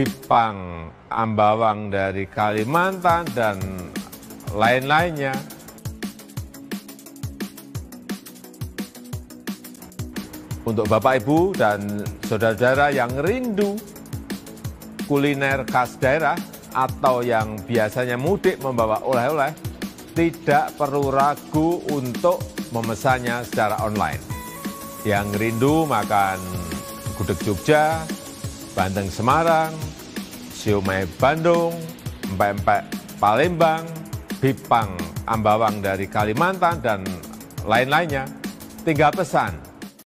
bipang Ambawang dari Kalimantan, dan lain-lainnya. Untuk Bapak, Ibu, dan saudara-saudara yang rindu kuliner khas daerah atau yang biasanya mudik membawa oleh-oleh, tidak perlu ragu untuk memesannya secara online. Yang rindu makan gudeg Jogja, bandeng Semarang, siomay Bandung, empek-empek Palembang, bipang Ambawang dari Kalimantan, dan lain-lainnya, tinggal pesan